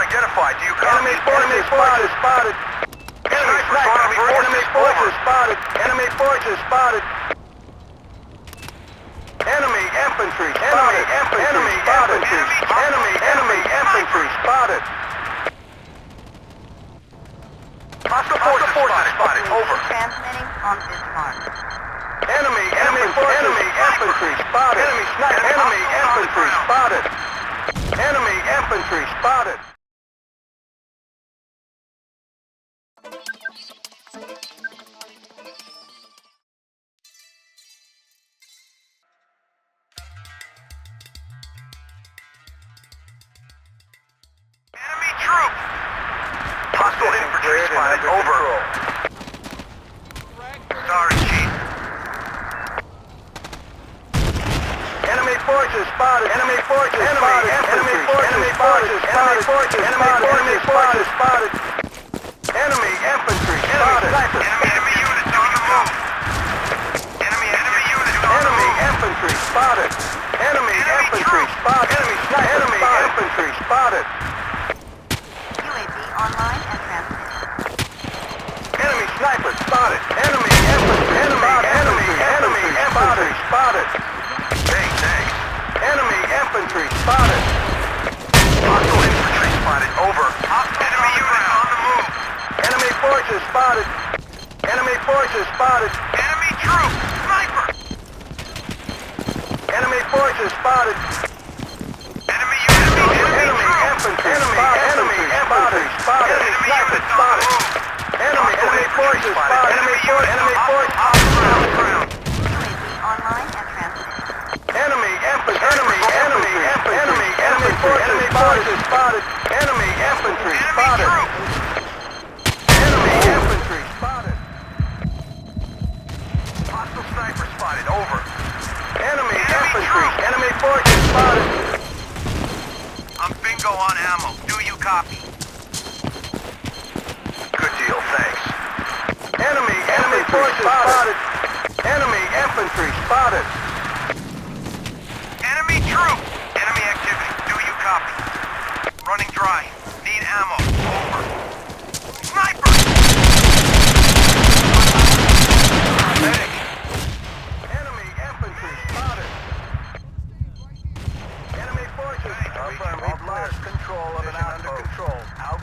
identified. Do you copy? Enemy forces spotted. Enemy forces spotted. Enemy forces spotted. Enemy infantry spotted. Enemy infantry. Enemy infantry spotted. Hostile forces spotted. Over. Transmitting on this mark. Enemy infantry spotted. Enemy infantry spotted. Enemy infantry spotted. Enemy troop. Hostile infantry spotted. Over. Sorry, Chief. Enemy forces spotted. Enemy forces spotted. Enemy forces spotted. Enemy forces spotted. Enemy infantry spotted. Enemy units on the move. Enemy units on the Enemy move. infantry spotted. Enemy infantry spotted. Enemy infantry spotted. UAV online and transmitting. Enemy sniper spotted. Enemy infantry. Enemy infantry spotted. Hey, thanks. Enemy infantry spotted. Hostile infantry spotted. Over. Enemy units on the move. Enemy forces spotted. Enemy forces spotted. Enemy troop. Sniper. Enemy forces spotted. Enemy units on the move. Enemy infantry spotted. Enemy infantry spotted. Enemy Sniper units on the spotted. move. Enemy forces spotted. Enemy forces. On the ground. UAV online and transmitting. Enemy infantry. Enemy forces spotted. Enemy infantry Enemy spotted. troop. Enemy infantry spotted. Hostile sniper spotted. Over. Enemy infantry. Enemy forces spotted. I'm bingo on ammo. Do you copy? Good deal, thanks. Enemy forces spotted. Enemy infantry spotted. Enemy troop. Enemy activity. Do you copy? Running dry. Need ammo. Over. Sniper! Medic. Enemy infantry spotted. Enemy forces. We've lost control of an outpost. Under control. Out.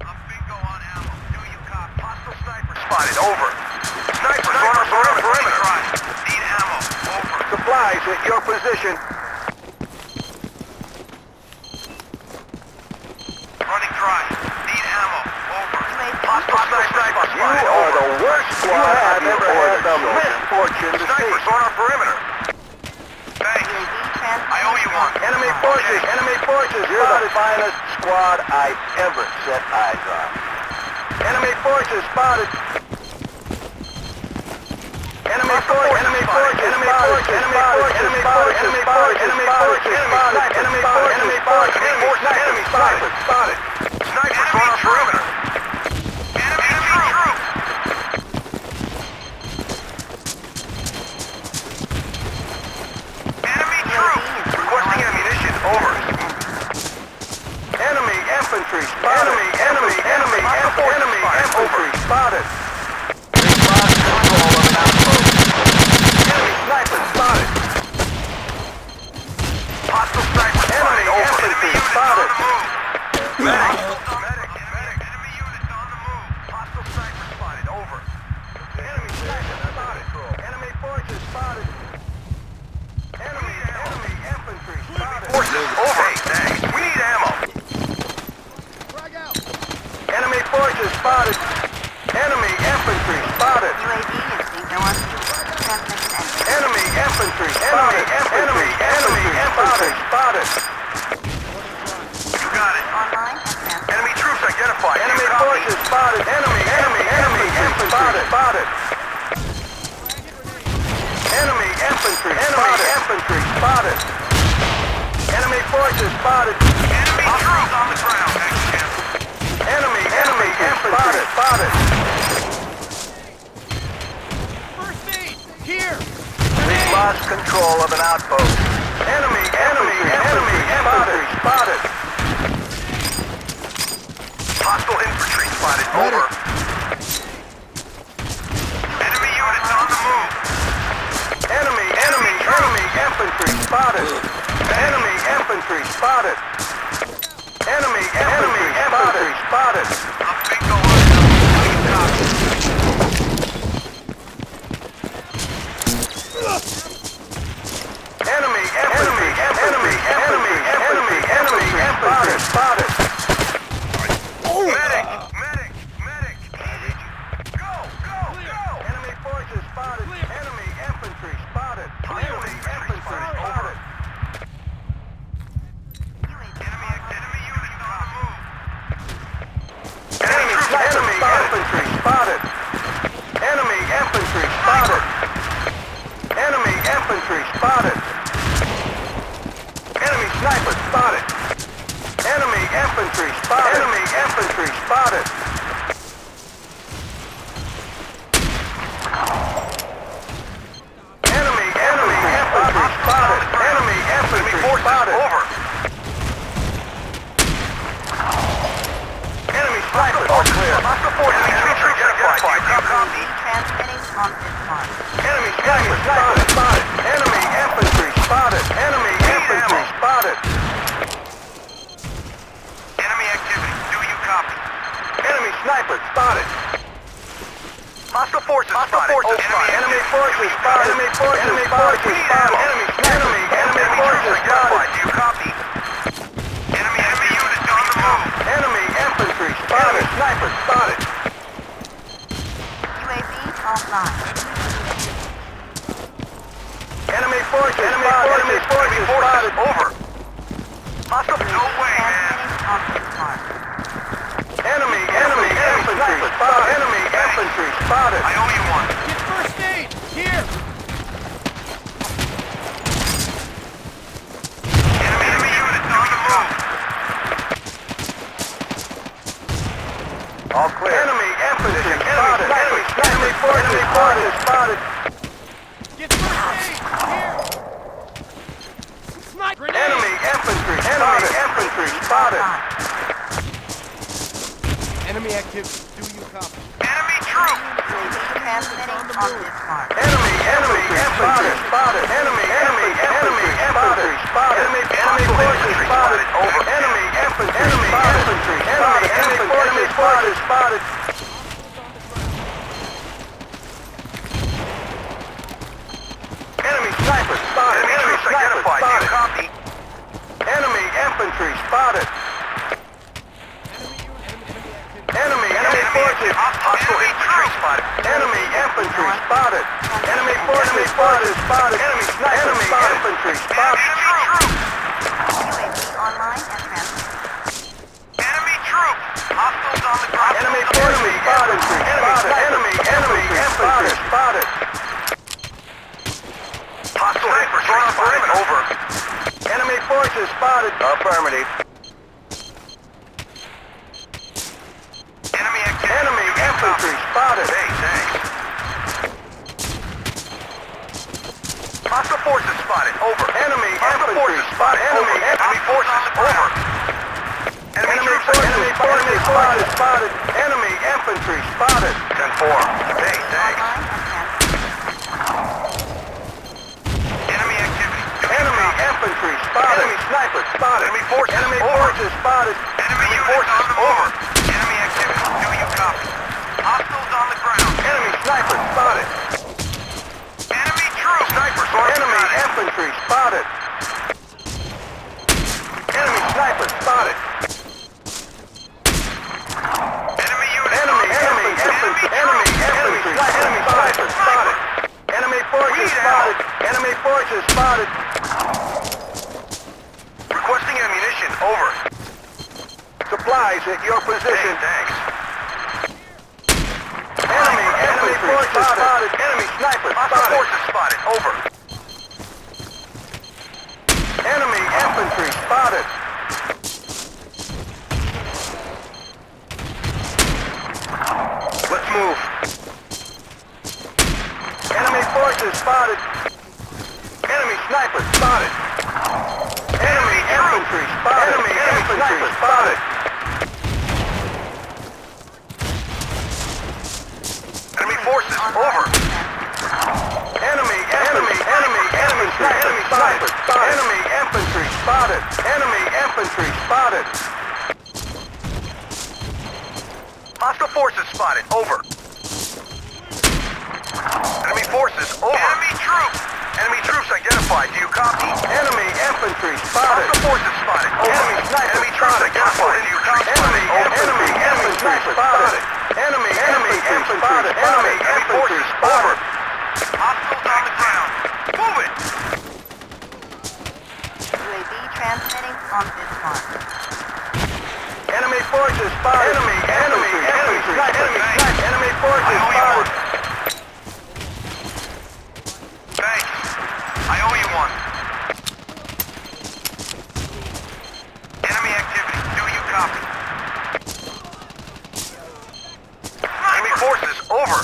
I'm bingo on ammo. Do you copy? Hostile sniper spotted. Over. Snipers on our perimeter. Need ammo. Over. Supplies at your position. Running dry. Need ammo. Over. UAV Sniper You spotted. are Over. the worst squad I've ever had the misfortune to see. Snipers on our perimeter. Thanks. UAV transmitting. I owe you one. Enemy forces. You're the finest squad I've ever set eyes on. Enemy forces spotted. Enemy forces spotted. Snipers on our perimeter. Enemy troop. Enemy troop. Requesting ammunition. Over. Enemy infantry spotted. Enemy infantry spotted. We've lost control of an outpost. Enemy sniper spotted. Hostile sniper spotted. Enemy Over. infantry Enemy units spotted. on the move. Medic. Enemy units on the move. Hostile sniper spotted. Over. Enemy sniper spotted. Enemy forces spotted. Enemy infantry spotted. Forces. Over. Hey, thanks. We need ammo. Enemy forces spotted. Enemy infantry spotted. UAV is bingo on transmission and Enemy infantry spotted. Enemy infantry spotted. You got it. online and transmitting. Enemy troops identified. Enemy You copy? forces spotted. Enemy infantry spotted. Enemy infantry spotted. Enemy forces spotted. Enemy troops on the ground. Thanks, Jim. Enemy infantry spotted. First aid! Here! We've lost control of an outpost. Enemy infantry spotted. spotted. Hostile infantry spotted. Over. Enemy units on the move. Enemy infantry spotted. Enemy infantry spotted. Enemy infantry spotted. A bingo on Alpha. Enemy infantry spotted. Medic! Go! Enemy forces spotted. Enemy infantry spotted. Enemy infantry spotted. Enemy units on the move. Enemy infantry spotted. Enemy infantry spotted. Enemy infantry spotted. Enemy sniper spotted. Enemy infantry spotted. Enemy infantry spotted. Enemy infantry spotted. Enemy infantry spotted. Over. Enemy sniper all clear. Hostile forces infantry identified. Do you copy? Transmitting on this mark. Enemy sniper spotted. Enemy infantry spotted. Enemy infantry spotted. Enemy activity. Do you copy? Enemy sniper spotted. Hostile forces spotted. Enemy forces spotted. Enemy forces spotted. Enemy forces spotted. Do you copy? Enemy units on the move. Enemy infantry spotted. Sniper spotted. UAV offline. Enemy forces spotted. Over. Hostile. No way, man. Transmitting on this mark. Enemy infantry spotted. Enemy infantry spotted. I owe you one. Get first aid! Here! Enemy units on the move. All clear. Enemy infantry spotted. Enemy forces spotted. Get first aid! Here! Sniper! Grenade! Enemy infantry spotted. Enemy activity. Do you copy? Enemy troops. Transmitting on this mark. Enemy infantry spotted. Enemy infantry spotted. Enemy forces spotted. Over. Enemy infantry spotted. Enemy forces spotted. Enemy sniper spotted. Enemy troops identified. Do you copy? Enemy infantry spotted. Enemy forces. Hostile infantry spotted. Enemy infantry spotted. Enemy forces spotted. Enemy sniper infantry spotted. Enemy troops. UAV online and transmitting. Enemy troops. Hostiles on the ground. Enemy forces spotted. Enemy infantry spotted. Hostile infantry spotted. Over. Enemy forces spotted. Affirmative. Enemy activity. Enemy infantry spotted. Hey, thanks. Hostile forces spotted. Over. Enemy Hostile infantry forces spotted. Over. Enemy forces over. Enemy troops forces spotted. Enemy infantry spotted. 10-4. Hey, thanks. Online and transmitting. Enemy activity. Enemy infantry spotted. Enemy sniper spotted. Enemy forces spotted. Enemy forces over. Enemy activity. Do you copy? Hostiles on the ground. Enemy sniper spotted. Enemy troops. Snipers on Enemy infantry spotted. Enemy sniper spotted. Enemy units. Enemy sniper spotted. Enemy forces spotted. Enemy forces spotted. Requesting ammunition. Over. Supplies at your Hey, position. thanks. Enemy forces spotted. Enemy sniper Hostile spotted. forces spotted. Over. Enemy infantry spotted. Let's move. Enemy forces spotted. Enemy sniper spotted. Enemy infantry infantry spotted. Enemy infantry spotted. Enemy forces, over. Enemy sniper spotted. Enemy infantry spotted. Enemy infantry spotted. Hostile forces spotted, over. Enemy forces, over. Enemy troops identified, do you copy? Enemy infantry spotted. Hostile forces spotted, over. Enemy troops identified, do you copy? Enemy infantry spotted. Enemy infantry spotted. Enemy infantry spotted. Hostiles on the ground. Move it! UAV transmitting on this mark. Enemy forces spotted. Enemy infantry. Enemy forces spotted. Thanks. I owe you one. Enemy activity. Do you copy? Enemy forces, over.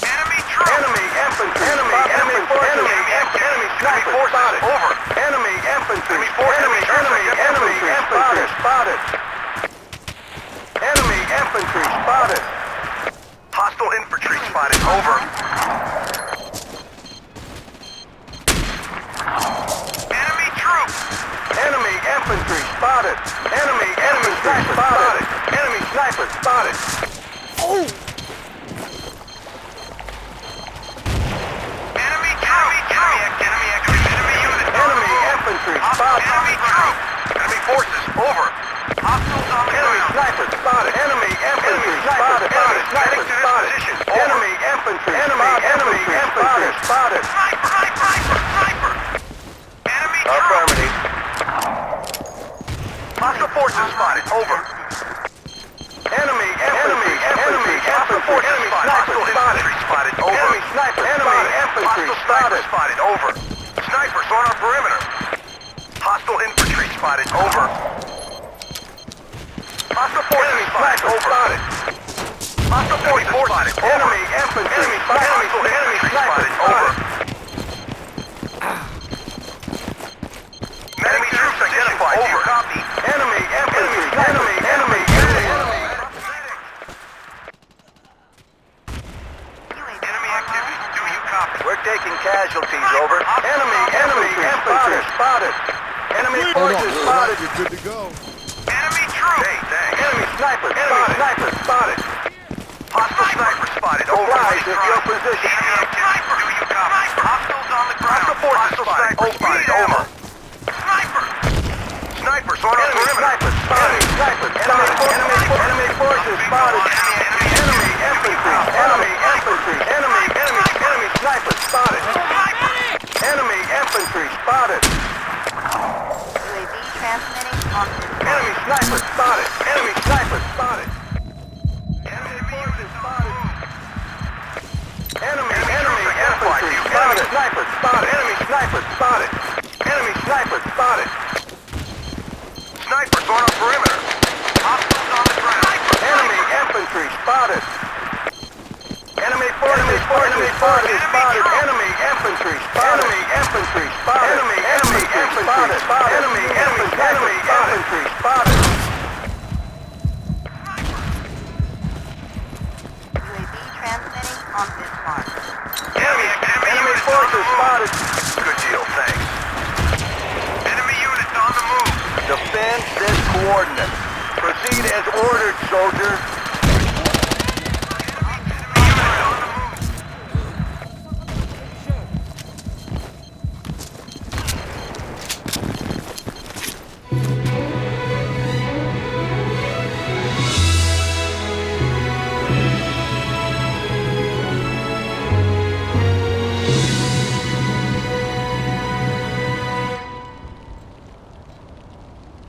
Enemy troops. Enemy infantry. Enemy forces. Enemy sniper spotted. Over. Enemy infantry. Enemy forces. Enemy infantry spotted. Enemy infantry spotted. Hostile infantry spotted, over. Enemy troops. Enemy infantry spotted. Enemy sniper spotted. Enemy sniper spotted. Enemy troops. Enemy unit. Enemy infantry spotted. Enemy troops. Enemy forces, over. Hostiles on the Enemy ground. sniper spotted. Enemy infantry spotted. Enemy sniper spotted. Enemy infantry spotted. Enemy infantry spotted. Sniper. Enemy troops. Affirmative. Hostile forces spotted, over. Enemy infantry Hostile forces spotted. Hostile infantry spotted, over. Enemy sniper infantry Hostile sniper spotted. spotted, over. Snipers on our perimeter. Hostile infantry spotted, over. Hostile forces spotted, over. Hostile forces spotted, over. Enemy infantry spotted. Hostile infantry spotted, over. Enemy troops identified, do you copy? Enemy infantry. Enemy. Enemy activity, do you copy? We're taking casualties, over. Enemy infantry spotted. Enemy forces spotted. You're good to go. Enemy troops. Hey, thanks. Enemy sniper spotted. Hostile sniper spotted, over. Supplies at your position. Enemy activity, do you copy? Hostiles on the ground. Hostile forces spotted, over. Snipers on our perimeter. Enemy forces spotted. Enemy infantry. Enemy sniper spotted. Enemy infantry spotted. UAV transmitting on this mark. Enemy sniper spotted. Enemy forces spotted. Enemy infantry spotted. Enemy sniper spotted. Enemy sniper spotted. Snipers on our perimeter. Hostiles on the ground. Enemy infantry spotted. Enemy forces spotted. Enemy infantry spotted. Enemy infantry spotted. Enemy infantry spotted. UAV transmitting on this mark. Enemy forces spotted. Good deal, thanks. Enemy units on the move. Defend this coordinate. Proceed as ordered, soldier.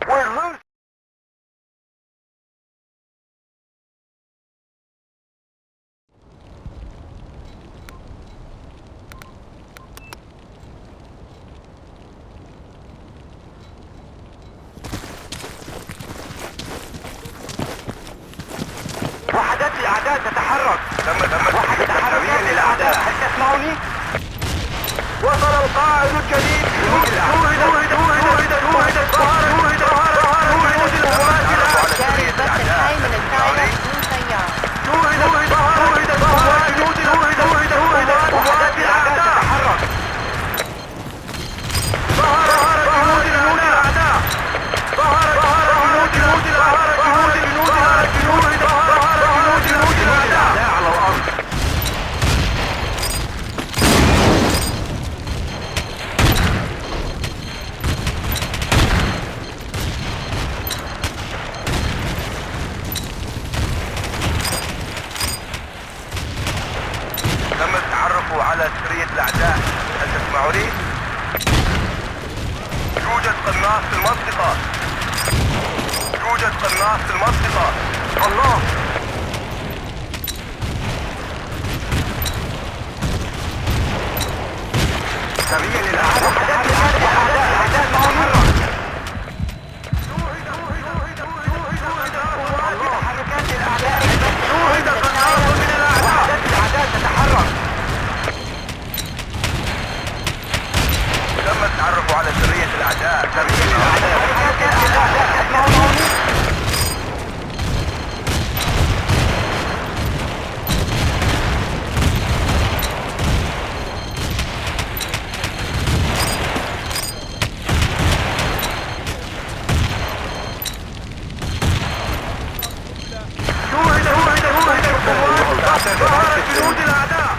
We're losing. وحدات الأعداء تتحرك. وحدة تحرك الأعداء. هل تسمعني؟ وصل القائد الجديد. وجد القائد قناص في المنطقة. يوجد قناص في المنطقة. الله. سريع للأعداء. الأعداء معهم. تحركات الأعداء. شوهد قناص من الأعداء. الأعداء تتحرك. تم التعرف على سرية الأعداء. سرية الأعداء. جنود الأعداء.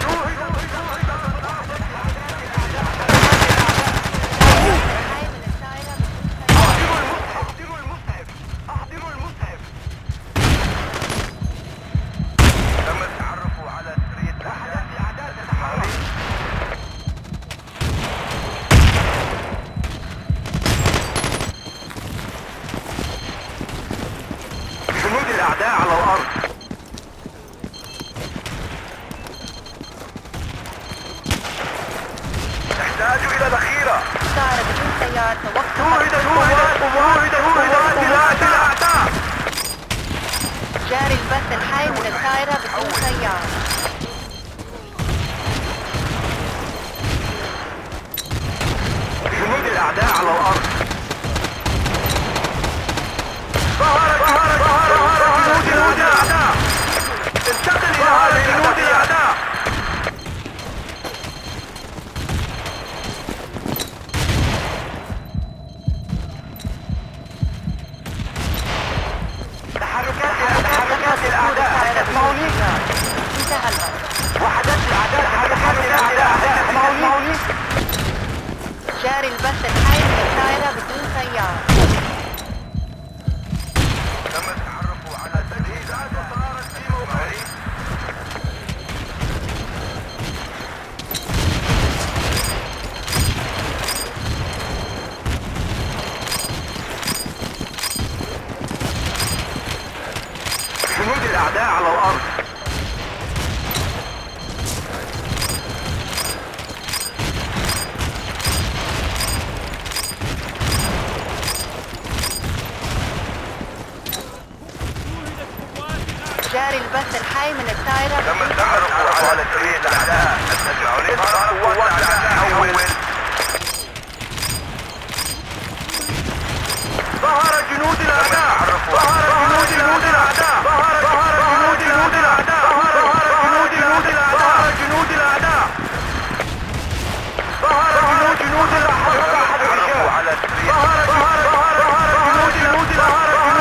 أحضروا المسعف. تم التعرف على سرية الأعداء. تتحرك. جنود الأعداء على الأرض. نحتاج إلى ذخيرة. سيارة بدون سيار توقف. شوهد الأعداء. جاري البث الحي من الطائرة بدون سيار. جنود الأعداء على الأرض. ظهر جنود الأعداء. انتقل إلى هذه جنود الأعداء. تحركات الأعداء. تسمعوني؟ انتهى الوقت. وحدات الأعداء. تحركات الأعداء. تسمعوني؟ جاري البث الحي من الطائرة بدون سيار. تم التعرف على تجهيزات وصارت في موقعي. جنود الأعداء على الأرض. جاري البث الحي من الطائرة تم بدون التعرف على سرية الأعداء. تسمعوني؟ قوات الأعداء. ظهر جنود الأعداء. ظهر جنود الأعداء. ظهر جنود الأعداء. ظهر جنود الأعداء. جنود الأعداء. ظهر جنود الأعداء. على سرية. ظهر جنود الأعداء.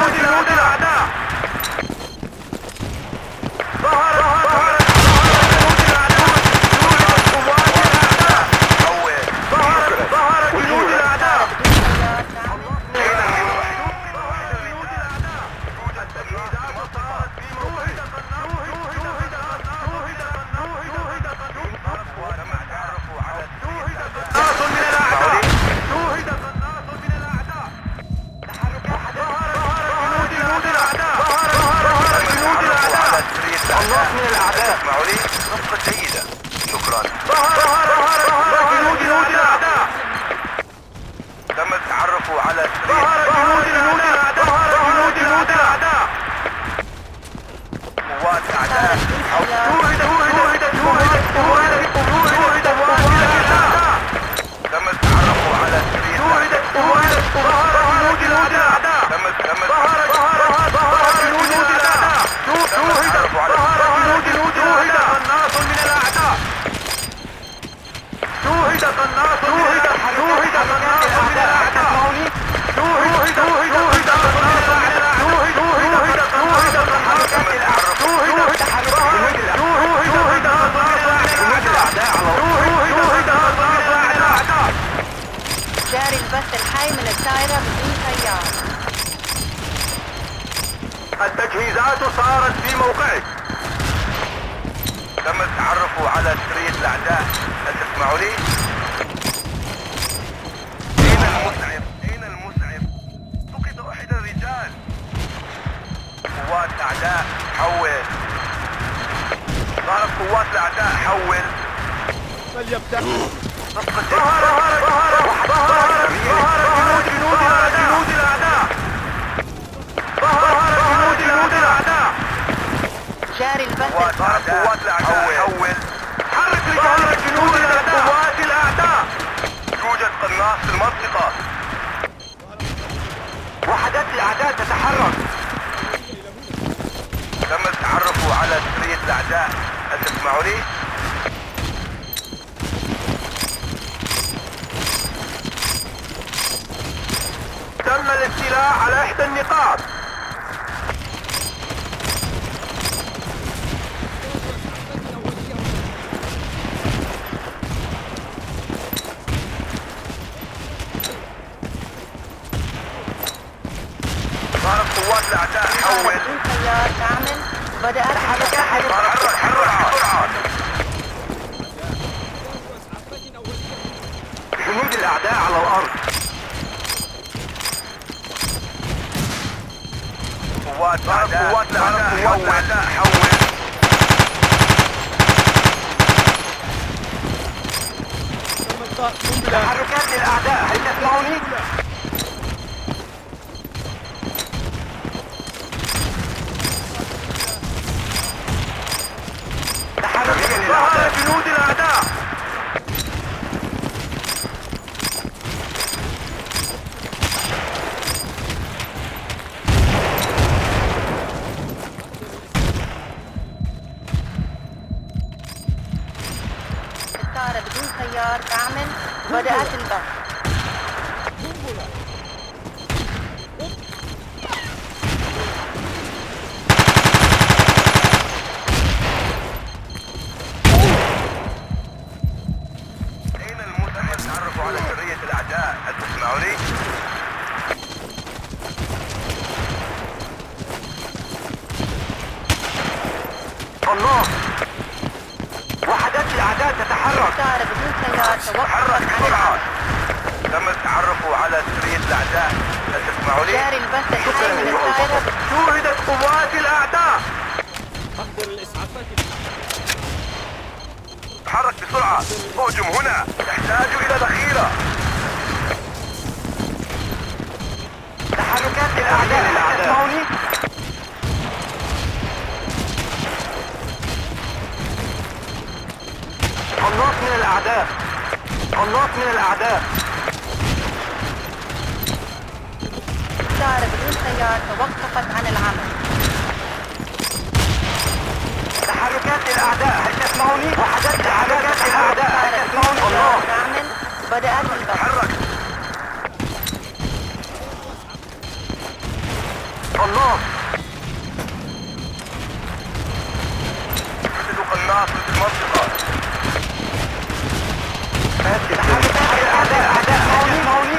الناس من الأعداء. اسمعوا لي. صفقة جيدة. شكرا. جنود الأعداء. تم التعرف على جنود الأعداء. قوات الأعداء. تم التعرف على جاري البث الحي من الطائرة بدون سيار. التجهيزات صارت في موقعك. تم التعرف على سرية الأعداء. هل تسمعوا لي؟ أين المسعف؟ فليبدأ. جاري البث قوات الأعداء حول. حرك رجال جنود الأعداء. قوات الأعداء. يوجد قناص في المنطقة. وحدات الأعداء تتحرك. تم التحرك على سرية الأعداء. هل تسمعني؟ تم الاستيلاء على إحدى النقاط. ضرب قوات الأعداء حول. بدون سيار تعمل. بدأت حركات تحرك بسرعة. جنود الأعداء على الأرض. قوات الأعداء حول. تحركات للأعداء، هل تسمعوني؟ تحركات للأعداء. جنود الأعداء. الطائرة بدون سيار تعمل. بدأت البث. أين المسلم يتعرف على سرية الأعداء؟ هل تسمعني؟ الله. وحدات الأعداء تتحرك. الطائرة بدون سيار توقفت تحرك عن بسرعة. العمل. تم التحرك على سرية الأعداء. هل تسمعني؟ جاري البث الحي من الطائرة. شوهدت قوات الأعداء. تحرك بسرعة. هجم هنا. يحتاج إلى ذخيرة. تحركات للأعداء، هل تسمعوني؟ قناص من الأعداء. قناص من الأعداء. الطائرة بدون سيار توقفت عن العمل. تحركات للأعداء، هل تسمعوني؟ وحدات تحركات للأعداء، هل تسمعوني؟ الله. تعمل. بدأت البث. تحرك. قناص. يوجد قناص في المنطقة. تحركات للأعداء، هل تسمعوني؟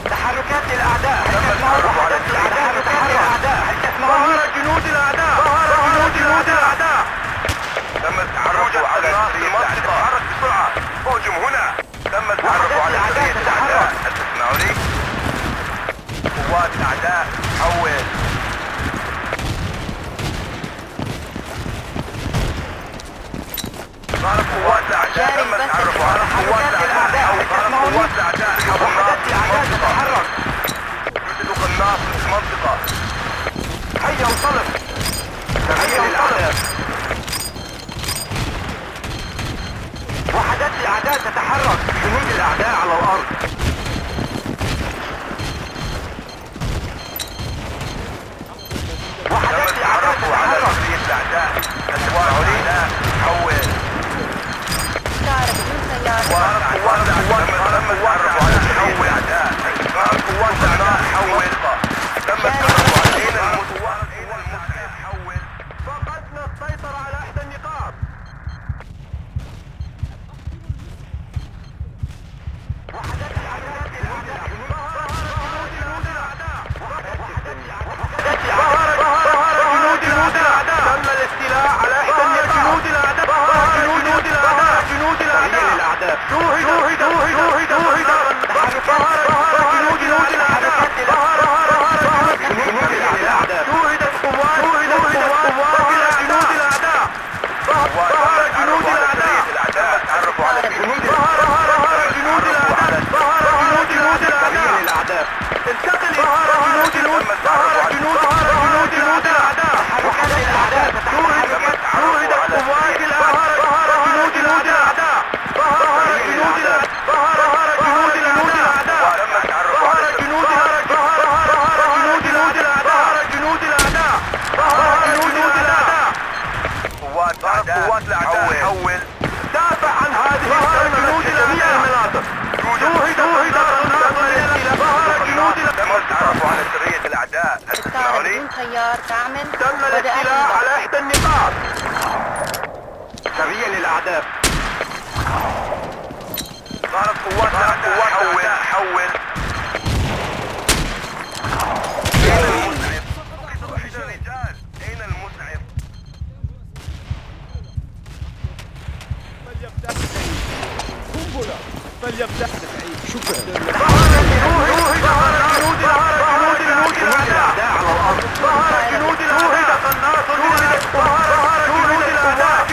تحركات للأعداء، هل تسمعوني؟ وحدات الأعداء تتحرك. هل تسمعوني؟ ظهر جنود الأعداء. ظهر جنود الأعداء. تم التحرك على سرية الأعداء. تحرك بسرعة. هجم هنا. تم التحرك على سرية الأعداء. هل تسمعني؟ قوات الأعداء حول. ضرب قوات الأعداء. تم التحرك على قوات الأعداء. ضرب قوات الأعداء حول. وحدات الأعداء تتحرك. يوجد قناص في المنطقة. هيا انطلق. هيا انطلق. وحدات الأعداء تتحرك. جنود الأعداء على الأرض. وحدات الأعداء على تتحرك. سرية الأعداء. تسمعني؟ حول. الطائرة بدون سيار قوات الأعداء على سرية الأعداء. قوات الأعداء حول. تم التحرك على أين المسلم حول. فقدنا السيطرة على إحدى النقاط. وحدات الأعداء قوات الأعداء حول. دافع عن هذه الجنود جميع المناطق. شوهد قناص الاستيلاء. ظهر جنود تم التعرف على سرية الأعداء. هل الطائرة تسمعوني؟ بدون طيار تعمل. تم بدأت الاستيلاء الضغط. على إحدى النقاط. سريا للأعداء. ظهرت قوات الأعداء حول. أين المسعف؟ فقد وحش الرجال. أين المسعف؟ قنبلة فليفتح سعيد. شكرا. جنود الأعداء على الأرض. ظهر جنود الأعداء. قناص ظهر جنود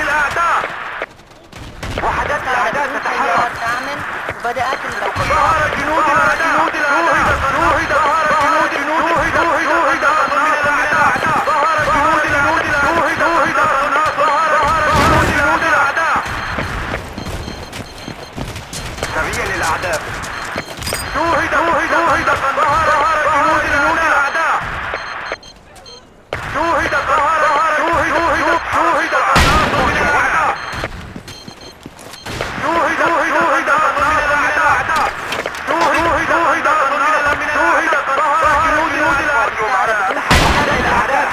الأعداء. وحدات الطائرة الأعداء بدون تتحرك. طيار تعمل. وبدأت الضغط. ظهر جنود الأعداء. شوهد من الأعداء. ظهر جنود الأعداء. سريا للأعداء. شوهد ظهر جنود الأعداء. شوهد قناص من الأعداء.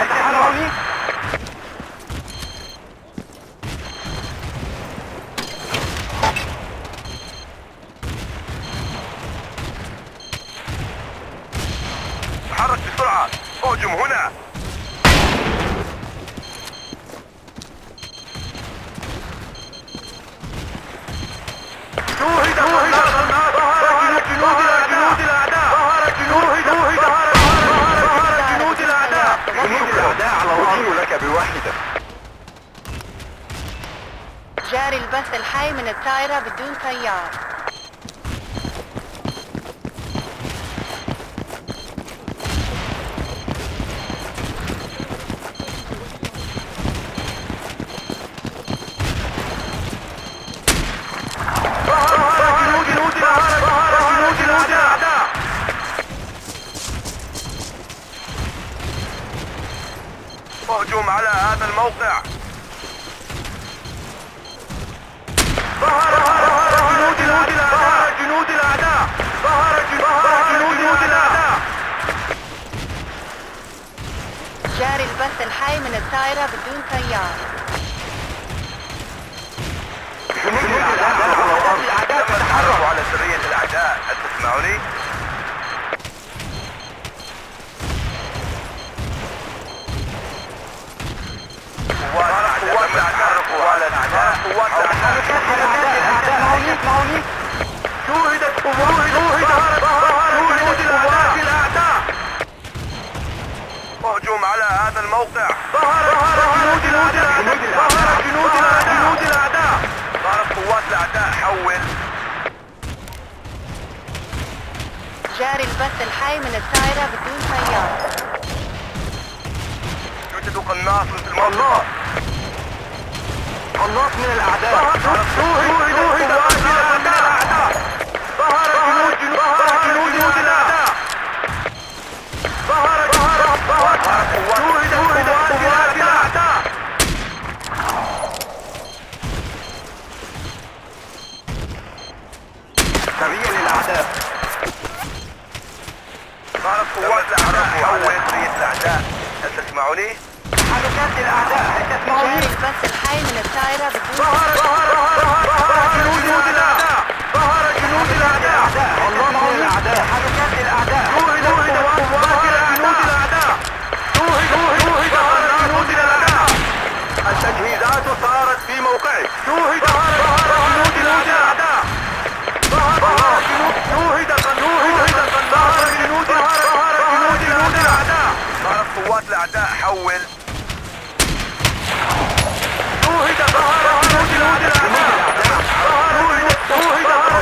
تحرك بسرعة. اهجم هنا. لك بواحدة. جاري البث الحي من الطائرة بدون طيار. اهجم على هذا الموقع. جنود الأعداء. جاري البث الحي من الطائرة بدون طيار. تم التعرف على سرية الأعداء. هل تسمعوني؟ قوات الأعداء على الأعداء. شوهدت قوات الأعداء. اهجم على هذا الموقع. جنود الأعداء. ظهرت قوات الأعداء حول. جاري البث الحي من الطائرة بدون طيار. يوجد قناص في المنطقة. قناص من الأعداء. شوهد الأعداء. ظهر جنود الأعداء. شوهد قوات الأعداء. سريا للأعداء. ظهرت قوات الأعداء حول سرية الأعداء. هل تسمعوني؟ حركات الأعداء. هل تسمعوني؟ جاري البث الحي من الطائرة بدون جنود الأعداء. جنود الأعداء. الله من الأعداء. حركات الأعداء. شوهد قوات جنود الأعداء. جنود الأعداء. التجهيزات صارت في موقعه. شوهد جنود الأعداء. شوهد جنود الأعداء. ظهرت قوات الأعداء حول. شوهد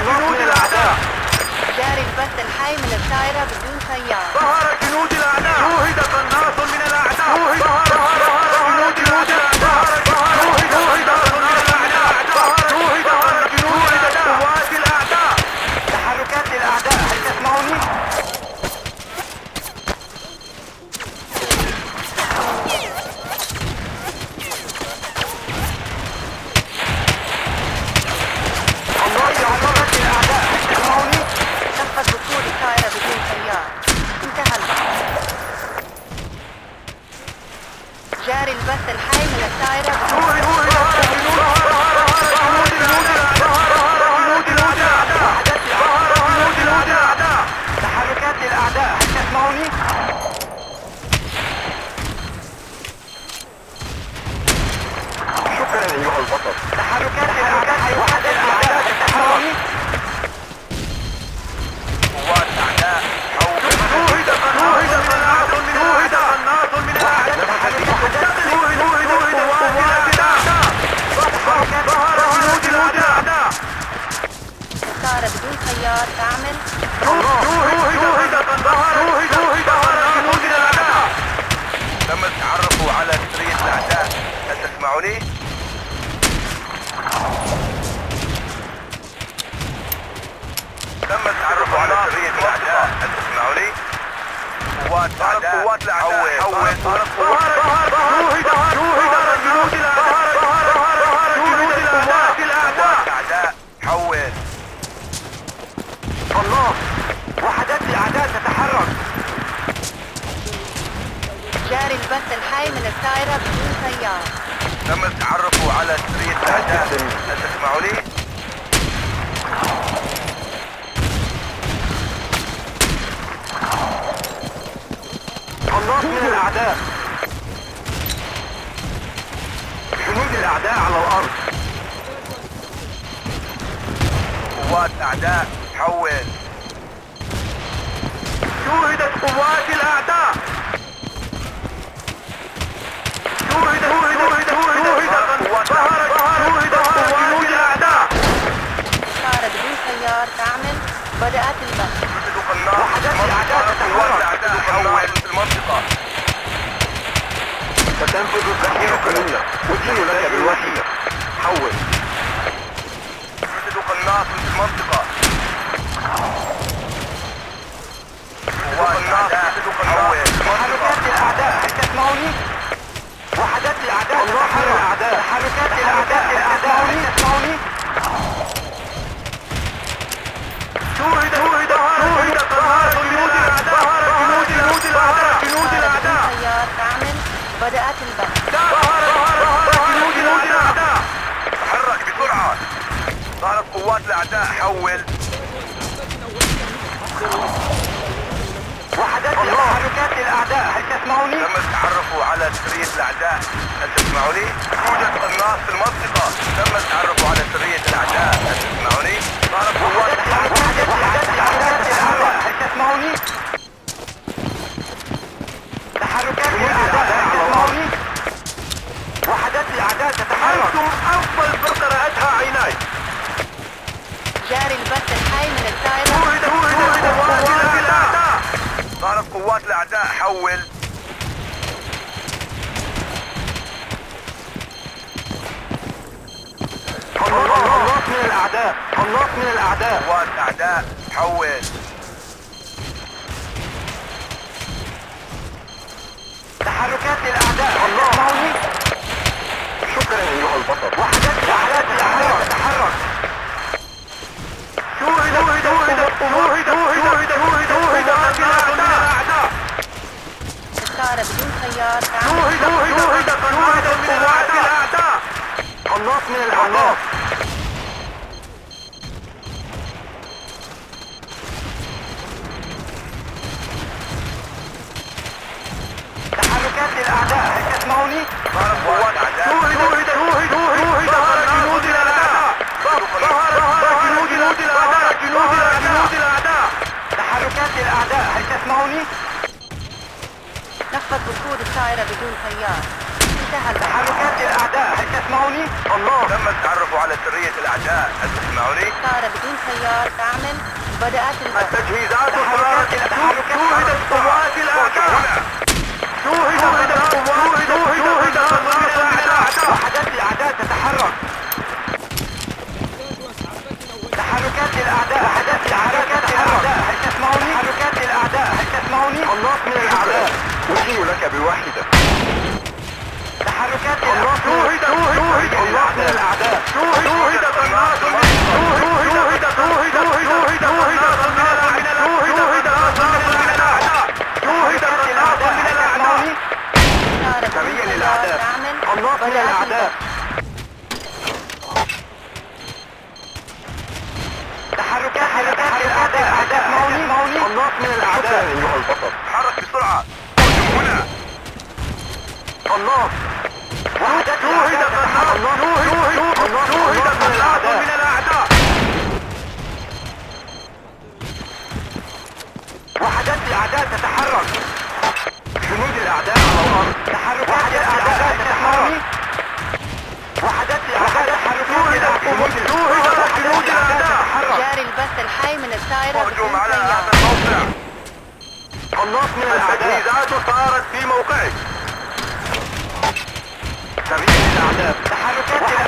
جنود الأعداء. جاري البث الحي من الطائرة بدون طيار. ظهر جنود الأعداء. شوهد قناص من الأعداء. جنود الأعداء. شوهد قوات الأعداء. تحركات الأعداء. هل تسمعوني؟ جاري البث الحي من الطائرة تحركات للأعداء، هل تسمعوني؟ شكرا أيها البطل. تحركات للأعداء، وحدات الأعداء، تسمعوني؟ قوات الأعداء حول الطائرة بدون طيار تعمل. تم التعرف على سرية الأعداء، هل تسمعوني؟ تم التعرف على سرية الأعداء، هل تسمعوني؟ قوات الأعداء حول الأعداء حول. الله، وحدات الأعداء تتحرك. جاري البث الحي من الطائرة بدون طيار. تم التعرف على سرية الأعداء، هل تسمعوني؟ الله من الأعداء. جنود الأعداء على الأرض. قوات الأعداء حول. شوهدت قوات الأعداء. شوهدت قوات الأعداء. الطائرة بدون طيار تعمل. بدأت البث. وحدات الأعداء تتحرك. حول في المنطقة. ستنفذ الذخيرة منا. أدين لك بالوحيدة. حول. يوجد قناص في المنطقة. قوات الأعداء حول. تحركات الأعداء، هل تسمعوني؟ وحدات الأعداء تتحرك. تحركات الأعداء، هل تسمعوني؟ شوهد قناص جنود الأعداء. جنود الأعداء. طيار تعمل. بدأت البث. جنود الأعداء. تحرك بسرعة. ظهرت قوات الأعداء حول. وحدات تحركات الأعداء، هل تسمعوني؟ تم التعرف على سرية الأعداء، هل تسمعوني؟ يوجد قناص في المنطقة. تم التعرف على سرية الأعداء، هل تسمعوني؟ ظهرت قوات تحركات الأعداء، هل تسمعوني؟ تحركات الأعداء، هل تسمعوني؟ وحدات الأعداء تتحرك. أنتم أفضل فرقة رأتها عيناي. جاري البث الحي من الطائرة. ظهرت قوات الأعداء حول. قناص من الأعداء. قناص من الأعداء. قوات الأعداء حول. تحركات الأعداء، هل تسمعوني؟ شكرا أيها البطل. وحدات الأعداء تتحرك. الطائرة بدون طيار تعمل. قناص من الأعداء. تحركات الأعداء، هل تسمعوني؟ ظهرت قوات الأعداء. تحركات الأعداء، هل تسمعوني؟ نفذ وقود الطائرة بدون طيار. انتهى البث. تحركات الأعداء، هل تسمعوني؟ الله. تم التعرف على سرية الأعداء، هل تسمعوني؟ الطائرة بدون طيار تعمل. بدأت البث. التجهيزات تحركات قوات الأعداء. وحدات الأعداء تتحرك. تحركات الأعداء، وحدات الأعداء تتحرك. هل تسمعوني؟ تحركات الأعداء، هل تسمعوني؟ قناص من الأعداء. أدين لك بالواحدة. تحركات الأعداء. قناص من الأعداء. الطائرة بدون سريع طيار للأعداء. من الأعداء أيها البطل. تحرك بسرعة. هجم هنا. قناص. شوهد قناص. شوهد قناص من الأعداء. وحدات الأعداء تتحرك. جنود الأعداء على الأرض. وحدات الأعداء تتحرك. وحدات الأعداء تتحرك. جنود الأعداء تتحرك. جاري البث الحي من الطائرة هجوم بدون على سيارة. هذا الموقع. قناص من الأعداء. التجهيزات صارت في موقعك. تغيير الأعداء.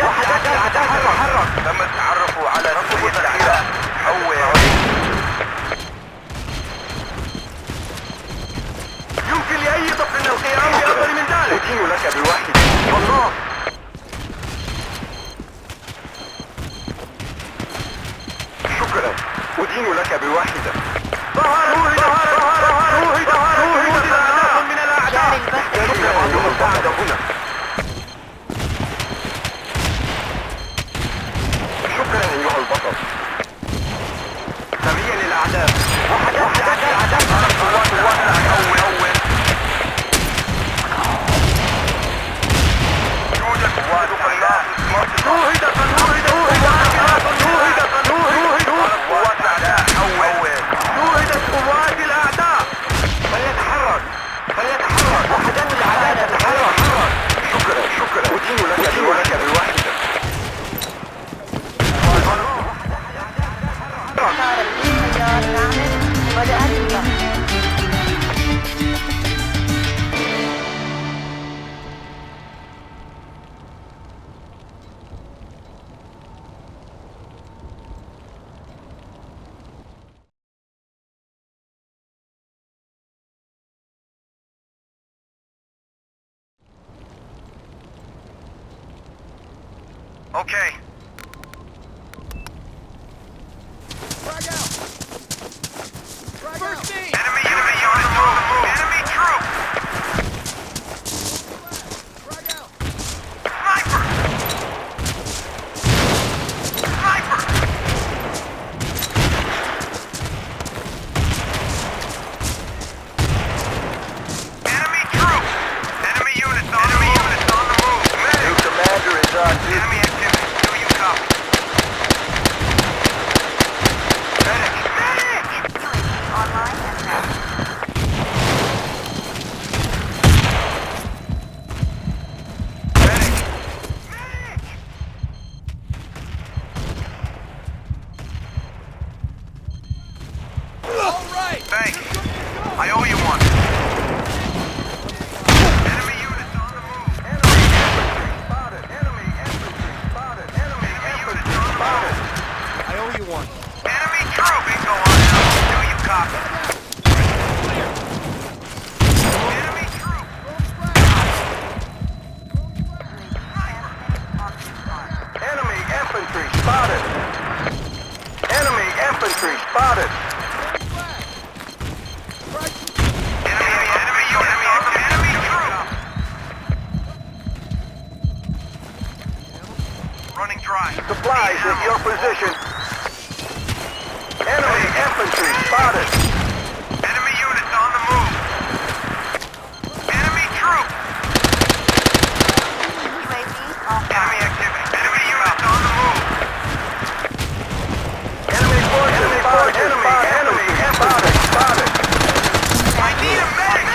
وحدات الأعداء تتحرك. تم التعرف على نقطة الأعداء. حول. يمكن لأي طفل القيام بأفضل من ذلك. أدين لك بواحدة. قناص. شكرا. أدين لك بواحدة. من الأعداء. جاري البث يجب أن يمساعد هنا. شكرا أيها البطل. سريا للأعداء. وحدات الأعداء. يوجد قوات أعداء. شوهد قوات أعداء. شوهدت قوات الأعداء. فليتحرك. وحدات الأعداء تتحرك. شكرا. أدين لك بواحدة. صار بدون سيارة تعمل. بدأت البث. Okay. First aid! Enemy unit on the move. Enemy troop. Frag out! Sniper. Enemy troop. Enemy units on the move. Medic. Your commander is on duty. Enemy activity. Do you copy? Medic. Online and now. Medic. All right! Thanks. I owe you one. Enemy units on the move. Enemy infantry spotted. Enemy infantry spotted. Enemy infantry spotted. I owe you one. Enemy troop. Bingo on out. Do you copy? Enemy troop. Enemy infantry spotted. Enemy infantry spotted. Enemy troop. Running dry. Supplies at your position. Enemy infantry spotted. Enemy units on the move. Enemy troop. UAV offline. Enemy activity. Enemy units on the move. Enemy forces spotted. Enemy spotted. I need a medic.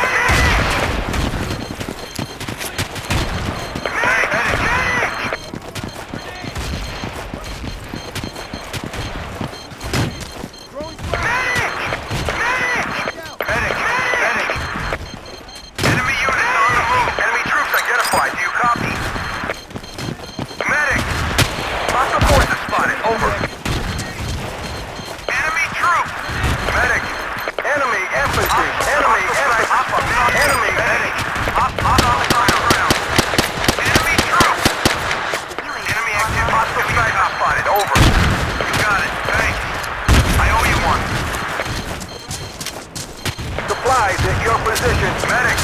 Throwing frag! Medic. Enemy units on the move. Enemy troops identified. Do you copy? Medic. Hostile forces spotted. Over. Enemy troop. Medic. Enemy infantry. Enemy Medic. Hop on the ground. Enemy troop. Enemy active. Hostile sniper spotted. Over. You got it. Thanks. I owe you one. Supplies at your position. Medic.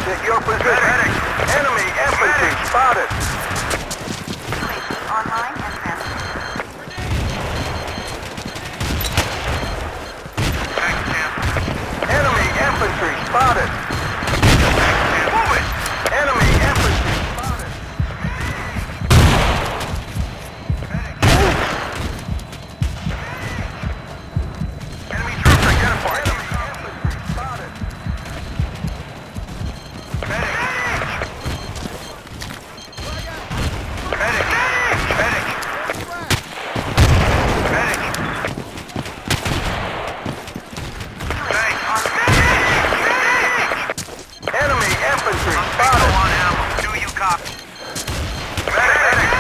at your position. Enemy infantry spotted. UAV online and transmitting. Thanks, Tim. Enemy infantry spotted. Move it! Enemy infantry spotted. Enemy troops identified. Enemy infantry spotted. Medic! Medic! Medic! Medic! Thanks. Enemy infantry Bingo spotted. on ammo. Do you copy? Medic!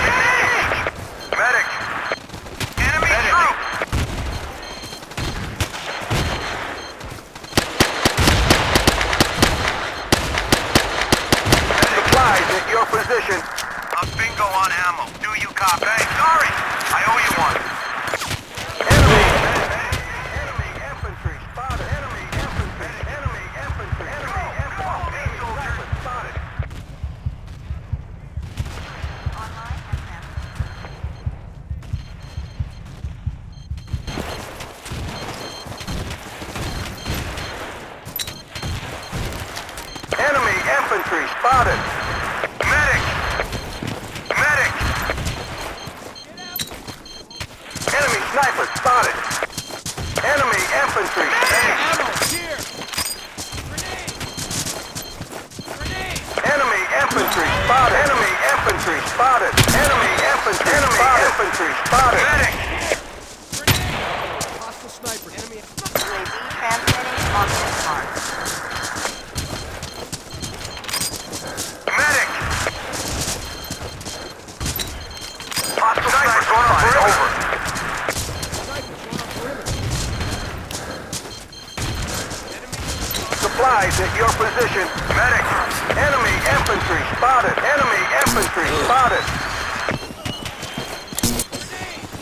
Medic! Enemy troop! Supplies at your position. Bingo on ammo. Do you copy? Hey, sorry! I owe you one. Enemy infantry spotted. Enemy infantry. Enemy infantry. Enemy infantry. Soldier spotted. Online and transmitting. Enemy infantry spotted. Medic! Medic! Enemy sniper spotted. Enemy infantry. Ammo! Here! Grenade! Grenade! Enemy infantry spotted. Enemy infantry spotted. Enemy infantry. Enemy infantry spotted. Medic! Grenade! Hostile sniper. Enemy. UAV transmitting on this mark. Medic! Hostile sniper going on perimeter. Over. Sniper going on perimeter. Enemy. Supplies at your position. Medic! Enemy infantry spotted. Enemy infantry spotted.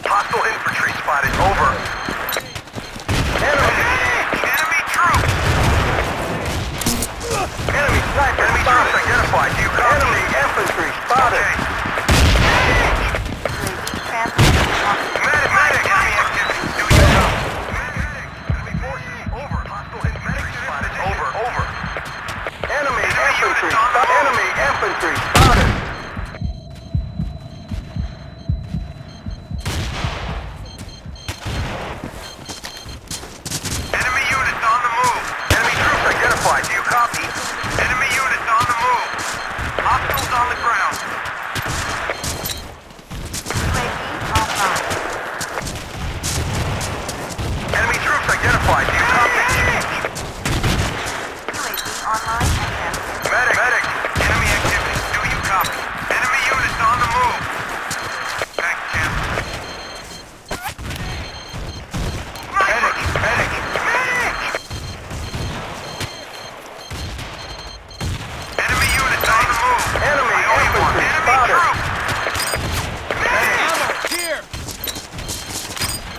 Hostile infantry spotted. Over. Enemy. Enemy troops! Enemy sniper Enemy troops spotted. identified. Do you copy? Enemy infantry spotted. Okay. UAV transmitting on this Medic! Medic! Enemy activity. Do you copy? Medic! Enemy forces. Over. Hostile infantry spotted. Over. Over. Enemy infantry units on the spotted. move. Enemy infantry spotted. Enemy units on the move. Enemy troops identified. Do you copy? Enemy units on the move. Hostiles on the ground. UAV offline. Enemy troops identified. Do you copy? UAV online and transmitting. Medic! Medic! Enemy activity. Do you copy? Enemy units on the move. Thanks, Jim. Medic! Medic! Medic! Enemy units on the move. Enemy I owe you one. infantry Enemy spotted. troop. Medic! Ammo! Here!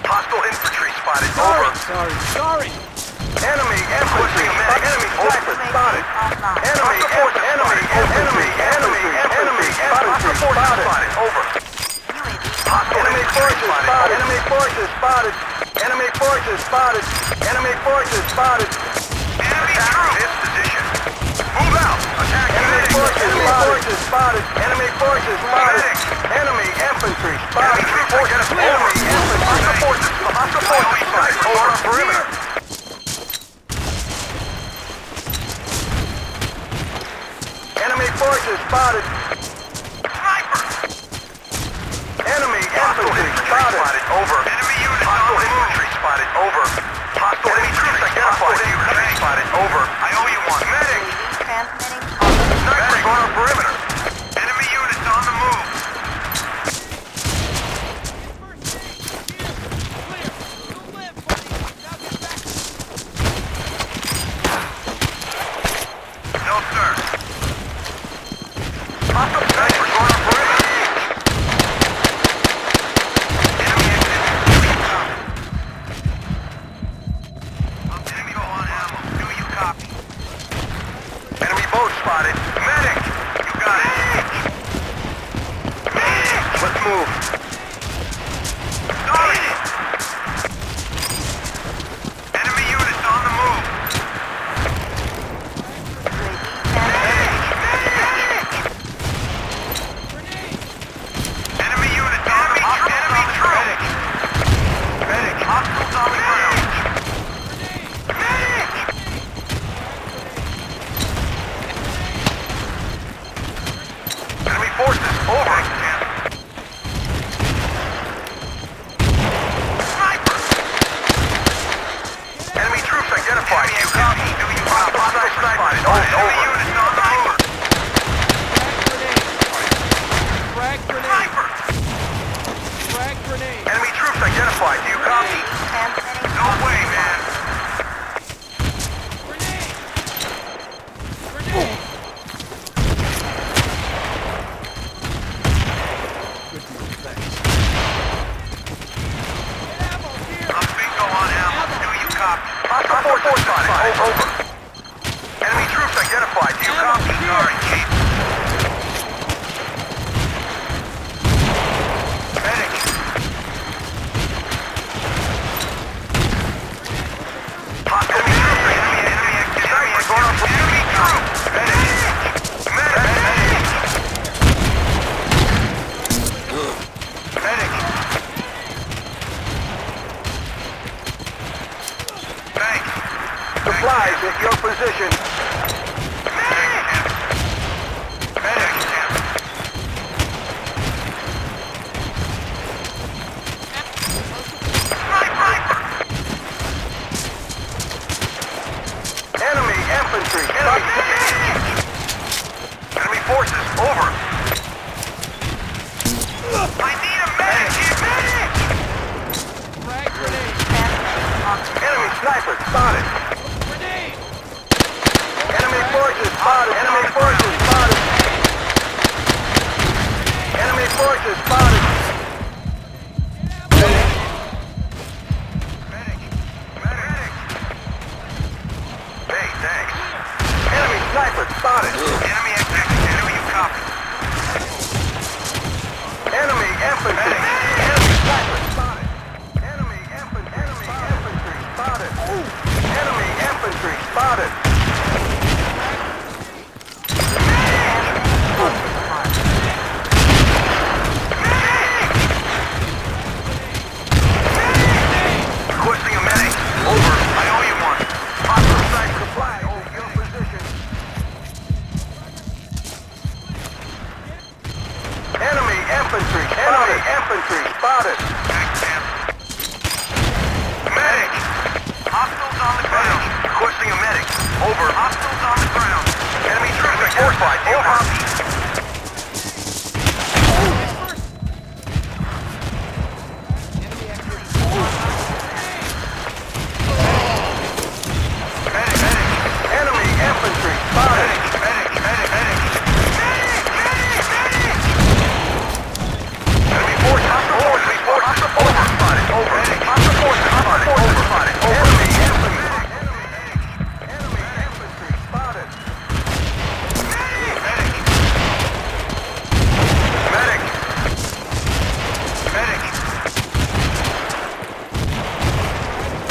Hostile infantry spotted. Sorry! Over. Sorry! Enemy infantry spotted. Enemy sniper UAV spotted. offline. Enemy infantry spotted. Over. UAV Hostile Enemy forces spotted. Enemy forces spotted. Enemy forces spotted. Enemy forces spotted. Enemy troops. This position. Move out. Attack Enemy medic. forces spotted. Enemy forces spotted. Medic. Enemy infantry Enemy spotted. troops are getting Enemy infantry. Hostile forces. Hostile forces spotted. Over on perimeter. Enemy forces spotted. Sniper. Enemy Hostile infantry infantry spotted. spotted. Over. Enemy units. Hostile infantry spotted. Over. Hostile enemy troops identified. Enemy spotted. Over. I owe you one. Medic. UAV transmitting on this Sniper going on perimeter. Enemy units on the move. No, sir. Hostile sniper going on perimeter. Enemy activity. Do you copy? Enemy go on ammo. Do you copy? Enemy boat spotted. identified. Do you copy? Transmitting. No way, man. Grenade! Grenade! Get ammo here! I'm bingo on ammo. Do you copy? Hostile force on it. Over. Enemy troops identified. Do you Ammo copy? here. Sorry, Chief. Medic. Hostile enemy troops. Enemy activity. Enemy troops. Medic. Medic. Thanks. Supplies at your position. Enemy infantry. Enemy forces, over. I need a medic! Frag grenade! Enemy sniper spotted. Grenade! Enemy forces spotted. Enemy forces spotted. Enemy forces spotted. Medic! Medic! Hey, thanks. Enemy sniper spotted. Enemy activity. Enemy, you copy. Enemy infantry. Enemy sniper spotted. Enemy infantry spotted. Enemy infantry spotted. Requesting a medic. Over. I owe you one. Hostile site supply at your position. Enemy infantry. Enemy infantry spotted. Thanks, man. Medic! Hostiles on the ground. Requesting a medic. Over. Hostiles on the ground. Enemy troops identified. Over. Enemy activity. Medic, medic. Enemy infantry spotted. Medic, medic, medic. Enemy forces. Hostile forces. Hostile forces spotted. Over. Hostile forces spotted. Over. Spotted. Over. Enemy infantry. Enemy infantry spotted. Medic. Medic. Medic.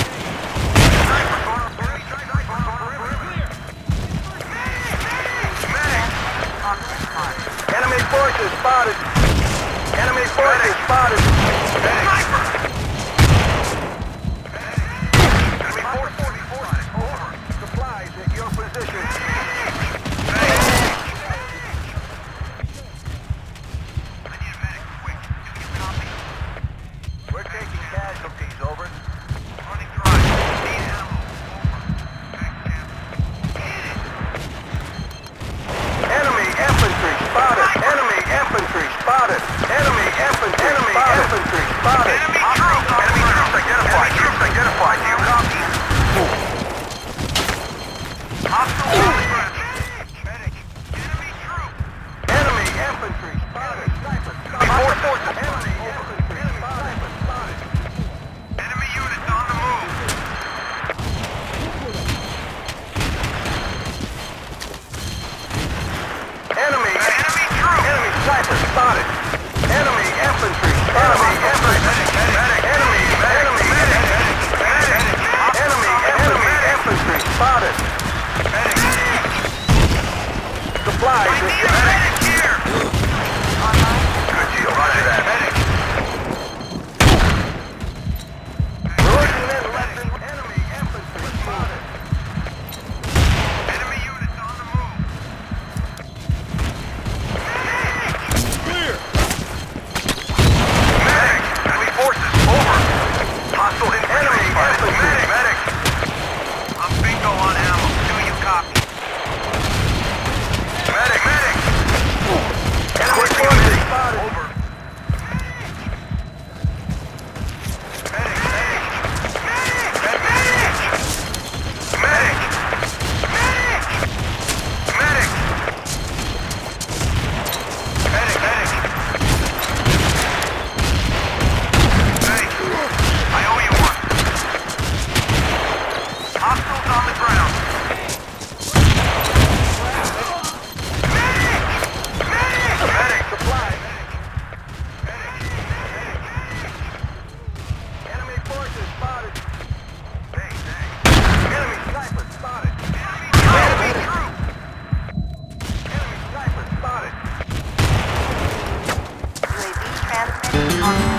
Sniper corner. Sniper corner. Medic. Enemy forces spotted. Enemy forces spotted. Sniper. On